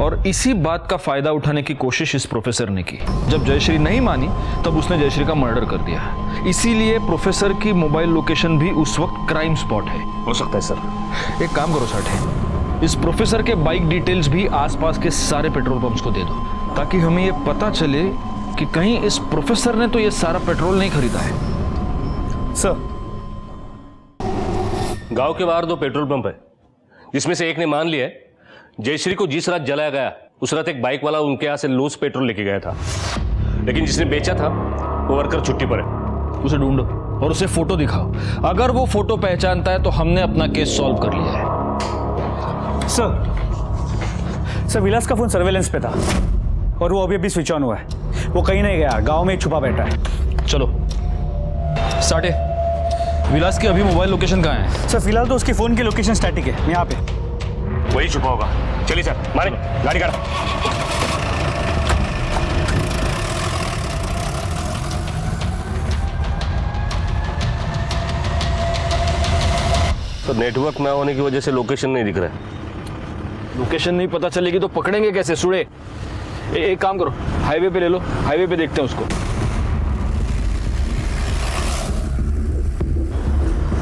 और इसी बात का फायदा उठाने की कोशिश इस प्रोफेसर ने की? जब जयश्री नहीं मानी तब उसने जयश्री का मर्डर कर दिया। इसीलिए प्रोफेसर की मोबाइल लोकेशन भी उस वक्त क्राइम स्पॉट है। हो सकता है सर। एक काम करो साठे, इस प्रोफेसर के बाइक डिटेल्स भी आसपास के सारे पेट्रोल पंप्स को दे दो, ताकि हमें यह पता चले कि कहीं इस प्रोफेसर ने तो ये सारा पेट्रोल नहीं खरीदा है। सर, गांव के बाहर 2 पेट्रोल पंप है, जिसमें से एक ने मान लिया है जयश्री को जिस रात जलाया गया उस रात एक बाइक वाला उनके यहां से लूज पेट्रोल लेके गया था, लेकिन जिसने बेचा था वो वर्कर छुट्टी पर है। उसे ढूंढो और उसे फोटो दिखाओ। अगर वो फोटो पहचानता है तो हमने अपना केस सॉल्व कर लिया है। सर, विलास का फोन सर्वेलेंस पे था और वो अभी स्विच ऑन हुआ है। वो कहीं नहीं गया, गांव में ही छुपा बैठा है। चलो साठे, विलास की अभी मोबाइल लोकेशन कहाँ है? सर फिलहाल तो उसकी फोन की लोकेशन स्टैटिक है, यहाँ पे। वही छुपा होगा। चलिए सर, मारे गाड़ी काट। तो नेटवर्क ना होने की वजह से लोकेशन नहीं दिख रहा है। लोकेशन नहीं पता चलेगी तो पकड़ेंगे कैसे सुड़े? एक काम करो, हाईवे पे ले लो, हाईवे पे देखते हैं उसको।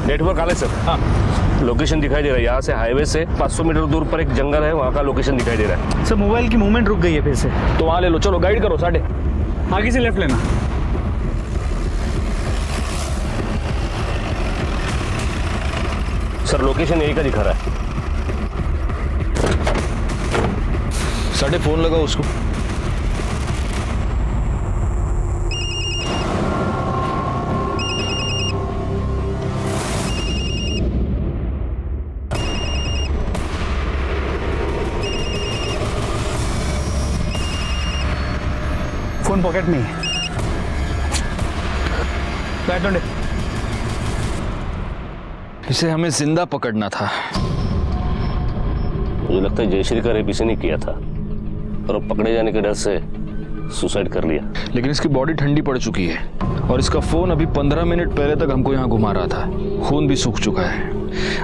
नेटवर्क आ रहा है सर। हाँ, लोकेशन दिखाई दे रहा है। यहाँ से हाईवे से 500 मीटर दूर पर एक जंगल है, वहाँ का लोकेशन दिखाई दे रहा है। सर मोबाइल की मूवमेंट रुक गई है फिर से, तो वहाँ ले लो। चलो गाइड करो साठे, आगे से लेफ्ट लेना। सर लोकेशन यही का दिखा रहा है। साठे फोन लगाओ उसको। फोन पॉकेट में ही है। बैठ दो। इसे हमें जिंदा पकड़ना था। मुझे लगता है जयश्री का रेप इसी ने किया था और अब पकड़े जाने के डर से सुसाइड कर लिया। लेकिन इसकी बॉडी ठंडी पड़ चुकी है और इसका फोन अभी 15 मिनट पहले तक हमको यहाँ घुमा रहा था। खून भी सूख चुका है।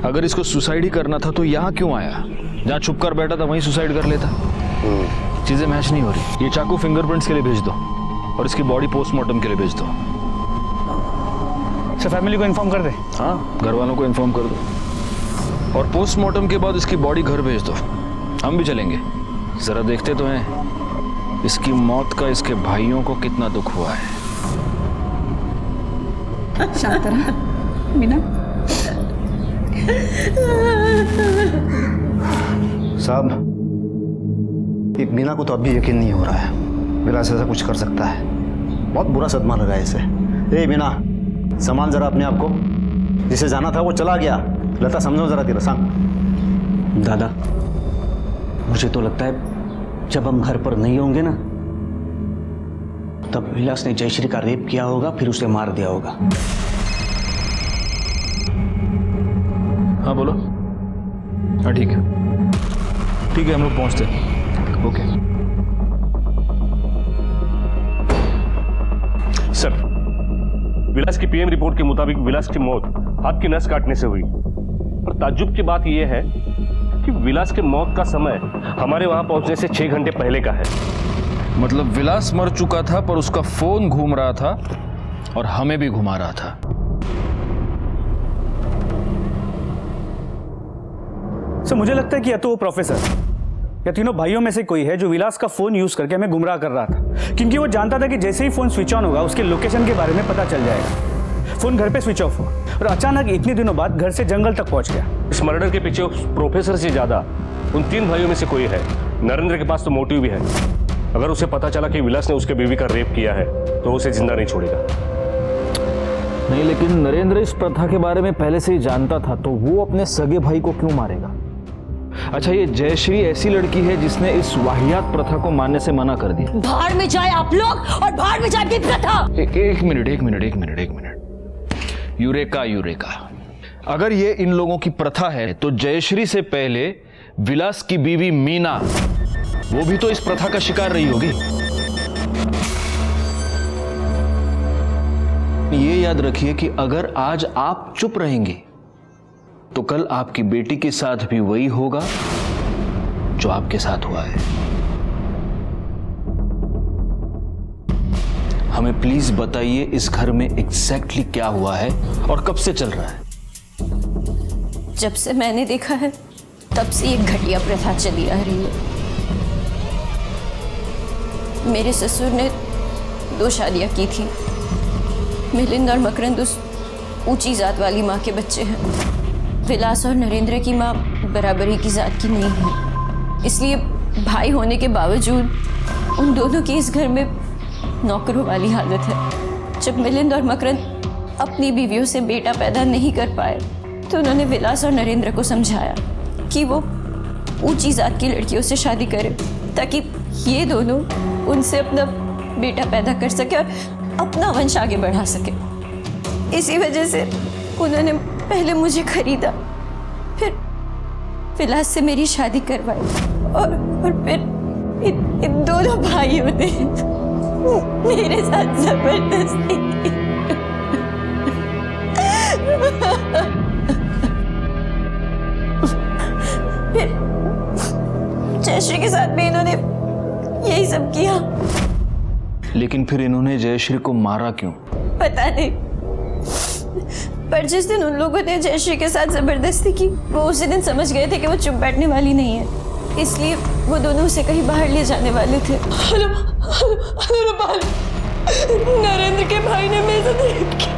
अगर इसको सुसाइड ही करना था तो यहाँ क्यों आया? जहाँ छुप कर बैठा था वहीं सुसाइड कर लेता। चीजें मैच नहीं हो रही। ये चाकू फिंगरप्रिंट्स के लिए भेज दो और इसकी बॉडी पोस्टमार्टम के लिए भेज दो। सर फैमिली को इन्फॉर्म कर दे। हाँ, घर वालों को इन्फॉर्म कर दो और पोस्टमार्टम के बाद इसकी बॉडी घर भेज दो। हम भी चलेंगे। जरा देखते तो हैं इसकी मौत का इसके भाइयों को कितना दुख हुआ है। शांत रहा मीना। साहब, ये मीना को तो अब भी यकीन नहीं हो रहा है विलास ऐसा कुछ कर सकता है। बहुत बुरा सदमा लगा है इसे। ए मीना, संभाल जरा अपने आप को। जिसे जाना था वो चला गया। लता समझो जरा तेरा संग। दादा, मुझे तो लगता है जब हम घर पर नहीं होंगे ना, तब विलास ने जयश्री का रेप किया होगा, फिर उसे मार दिया होगा। हाँ बोलो। हाँ ठीक है, ठीक है, हम लोग पहुंचते हैं। ओके सर, विलास की पीएम रिपोर्ट के मुताबिक विलास की मौत हाथ की नस काटने से हुई। पर ताज्जुब की बात यह है कि विलास के मौत का समय हमारे वहां पहुंचने से 6 घंटे पहले का है। मतलब विलास मर चुका था पर उसका फोन घूम रहा था और हमें भी घुमा रहा था। सर मुझे लगता है कि या तो वो प्रोफेसर या तीनों भाइयों में से कोई है जो विलास का फोन यूज करके हमें गुमराह कर रहा था, क्योंकि वो जानता था कि जैसे ही फोन स्विच ऑन होगा उसके लोकेशन के बारे में पता चल जाएगा। फोन घर पे स्विच ऑफ हुआ और अचानक इतने दिनों बाद घर से जंगल तक पहुंच गया। इस मर्डर के पीछे उस प्रोफेसर से ज्यादा उन 3 भाइयों में से कोई है। नरेंद्र के पास तो मोटिव भी है। अगर उसे पता चला कि विलास ने उसके बीवी का रेप किया है तो उसे जिंदा नहीं छोड़ेगा। नहीं, लेकिन नरेंद्र इस प्रथा के बारे में पहले से ही जानता था, तो वो अपने सगे भाई को क्यों मारेगा? अच्छा, ये जयश्री ऐसी लड़की है जिसने इस वाहियात प्रथा को मानने से मना कर दिया। बाहर में जाए आप लोग और बाहर में जाए भी प्रथा। एक मिनट। यूरेका यूरेका, अगर ये इन लोगों की प्रथा है तो जयश्री से पहले विलास की बीवी मीना, वो भी तो इस प्रथा का शिकार रही होगी। ये याद रखिए कि अगर आज आप चुप रहेंगे तो कल आपकी बेटी के साथ भी वही होगा जो आपके साथ हुआ है। हमें प्लीज बताइए इस घर में एग्जैक्टली क्या हुआ है और कब से चल रहा है? जब से मैंने देखा है तब से ये घटिया प्रथा चली आ रही है। मेरे ससुर ने 2 शादियां की थी। मिलिंद और मकरंद उस ऊंची जात वाली माँ के बच्चे हैं। विलास और नरेंद्र की माँ बराबरी की जात की नहीं है, इसलिए भाई होने के बावजूद उन दोनों की इस घर में नौकरों वाली हालत है। जब मिलिंद और मकरंद अपनी बीवियों से बेटा पैदा नहीं कर पाए तो उन्होंने विलास और नरेंद्र को समझाया कि वो ऊंची जात की लड़कियों से शादी करें ताकि ये दोनों उनसे अपना बेटा पैदा कर सके और अपना वंश आगे बढ़ा सके। इसी वजह से उन्होंने पहले मुझे खरीदा, फिर विलास से मेरी शादी करवाई और फिर इन दोनों भाइयों ने मेरे साथ जबरदस्ती की। फिर जयश्री के साथ भी इन्होंने यही सब किया। लेकिन फिर इन्होंने जयश्री को मारा क्यों? पता नहीं, पर जिस दिन उन लोगों ने जयश्री के साथ जबरदस्ती की वो उसी दिन समझ गए थे कि वो चुप बैठने वाली नहीं है, इसलिए वो दोनों उसे कहीं बाहर ले जाने वाले थे। नरेंद्र के भाई ने मेरे साथ रेप किया।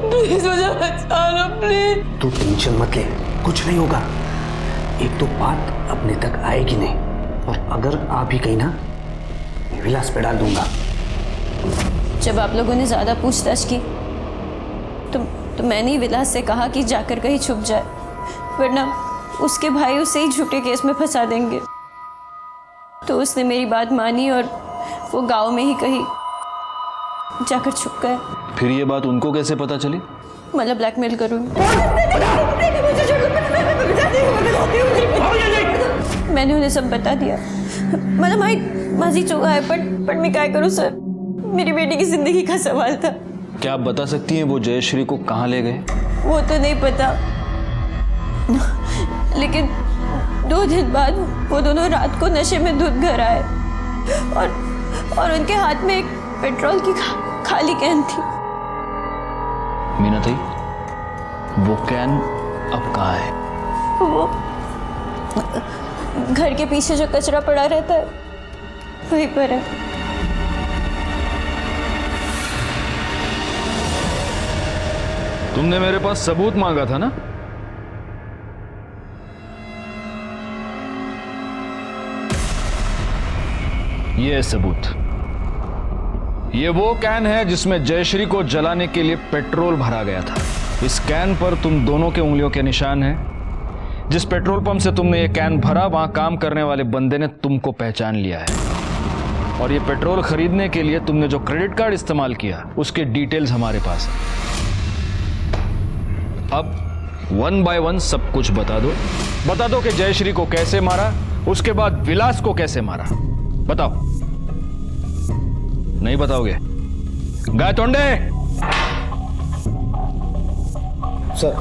प्लीज मुझे बचा लो प्लीज। तू टेंशन मत ले, कुछ नहीं होगा। एक तो बात अपने तक आएगी नहीं, और अगर आ भी गई ना, विलास पे डाल दूंगा। जब आप लोगों ने ज्यादा पूछताछ की तो मैंने ही विलास से कहा कि जाकर कहीं छुप जाए, वरना उसके भाई उसे ही झूठे केस में फंसा देंगे। तो उसने मेरी बात मानी और वो गांव में ही कहीं जाकर छुप गया। फिर ये बात उनको कैसे पता चली? मतलब ब्लैकमेल करूँगी। मैंने उन्हें सब बता दिया। मतलब भाई माजी चुका है, पर मैं क्या करूँ सर, मेरी बेटी की जिंदगी का सवाल था। क्या आप बता सकती हैं वो जयश्री को कहाँ ले गए? वो तो नहीं पता, लेकिन 2 दिन बाद वो दोनों रात को नशे में धुत घर आए और उनके हाथ में एक पेट्रोल की खाली कैन थी। मीनाताई, वो कैन अब कहाँ है? वो घर के पीछे जो कचरा पड़ा रहता है वहीं पर है। तुमने मेरे पास सबूत मांगा था ना? ये सबूत। ये वो कैन है जिसमें जयश्री को जलाने के लिए पेट्रोल भरा गया था। इस कैन पर तुम दोनों के उंगलियों के निशान हैं। जिस पेट्रोल पंप से तुमने ये कैन भरा, वहां काम करने वाले बंदे ने तुमको पहचान लिया है। और ये पेट्रोल खरीदने के लिए तुमने जो क्रेडिट कार्ड इस्तेमाल किया, उसके डिटेल्स हमारे पास है। अब 1 बाय 1 सब कुछ बता दो कि जयश्री को कैसे मारा, उसके बाद विलास को कैसे मारा। बताओ। नहीं बताओगे? गायतोंडे! सर,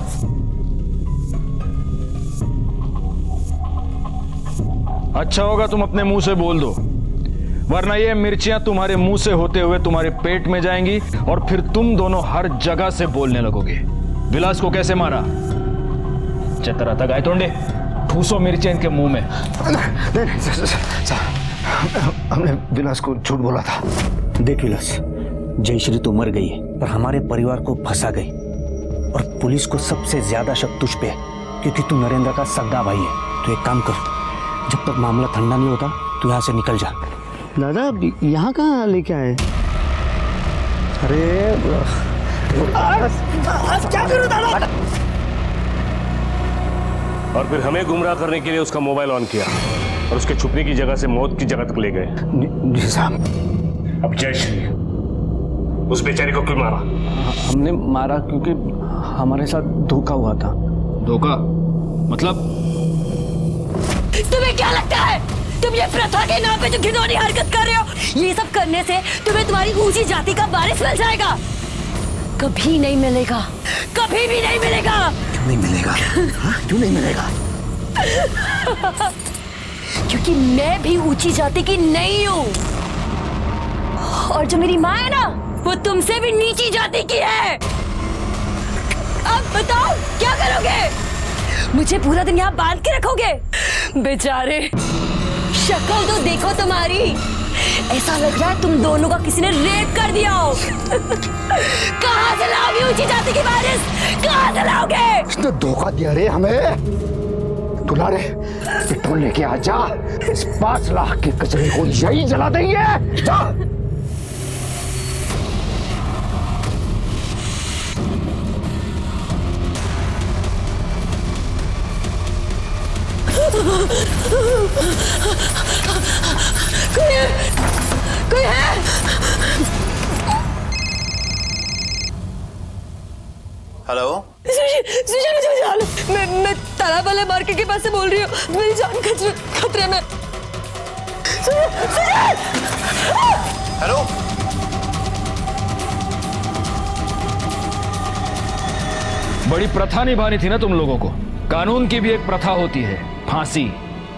अच्छा होगा तुम अपने मुंह से बोल दो, वरना ये मिर्चियां तुम्हारे मुंह से होते हुए तुम्हारे पेट में जाएंगी और फिर तुम दोनों हर जगह से बोलने लगोगे। विलास को कैसे मारा? चतरा था गायतोंडे, ठूसो मिर्चियां इनके मुंह में। नहीं, सर, हमने विलास को झूठ बोला था। देख विलास, जयश्री तो मर गई है, पर हमारे परिवार को फंसा गई और पुलिस को सबसे ज्यादा शक तुझ पे है, क्योंकि तू नरेंद्र का सगा भाई है। तो एक काम कर, जब तक मामला ठंडा नहीं होता तू यहाँ से निकल जा। दादा यहाँ कहाँ लेके आए? अरे क्या करूं दादा? और फिर हमें गुमराह करने के लिए उसका मोबाइल ऑन किया और उसके छुपने की जगह से मौत की जगह तक ले गए। जी साहब। अब जयश्री, उस बेचारी को क्यों मारा? हमने मारा क्योंकि हमारे साथ धोखा हुआ था। धोखा मतलब? तुम्हें क्या लगता है तुम ये प्रथा के नाम पे जो घिनौनी हरकत कर रहे हो, ये सब करने से तुम्हें तुम्हारी ऊंची जाति का वारिस मिल जाएगा? कभी नहीं मिलेगा, कभी भी नहीं मिलेगा। क्यों नहीं मिलेगा? क्यों नहीं मिलेगा? क्योंकि मैं भी ऊंची जाति की नहीं हूँ, और जो मेरी माँ है ना, वो तुमसे भी नीची जाति की है। अब बताओ क्या करोगे? मुझे पूरा दिन यहाँ बांध के रखोगे? बेचारे, शक्ल तो देखो तुम्हारी, ऐसा लग रहा है तुम दोनों का किसी ने रेप कर दिया हो। कहाँ से लाओगे ऊंची जाति की वारिस? कहाँ से लाओगे? इसने धोखा दिया रे हमें। दुलारे, पेट्रोल लेके आ जा, इस 5 लाख के कचरे को यही जला देंगे। जा। कोई है? हेलो, सुजन, मुझे बचा लो। मैं तालाब वाले मार्केट के पास से बोल रही हूँ। मेरी जान खतरे में। सुजन! हेलो, बड़ी प्रथा निभानी थी ना तुम लोगों को। कानून की भी एक प्रथा होती है, फांसी,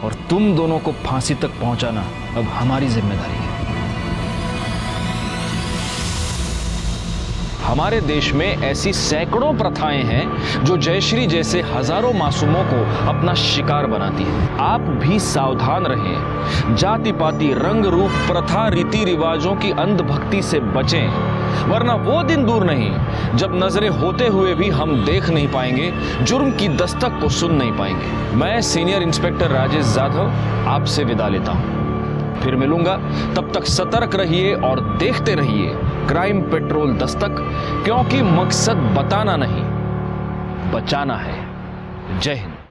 और तुम दोनों को फांसी तक पहुंचाना अब हमारी जिम्मेदारी है। हमारे देश में ऐसी सैकड़ों प्रथाएं हैं जो जयश्री जैसे हजारों मासूमों को अपना शिकार बनाती हैं। आप भी सावधान रहें, जाति पाति, रंग रूप, प्रथा, रीति रिवाजों की अंधभक्ति से बचें, वरना वो दिन दूर नहीं जब नजरें होते हुए भी हम देख नहीं पाएंगे, जुर्म की दस्तक को सुन नहीं पाएंगे। मैं सीनियर इंस्पेक्टर राजेश जाधव आपसे विदा लेता हूं, फिर मिलूंगा। तब तक सतर्क रहिए और देखते रहिए क्राइम पेट्रोल दस्तक, क्योंकि मकसद बताना नहीं, बचाना है। जय हिंद।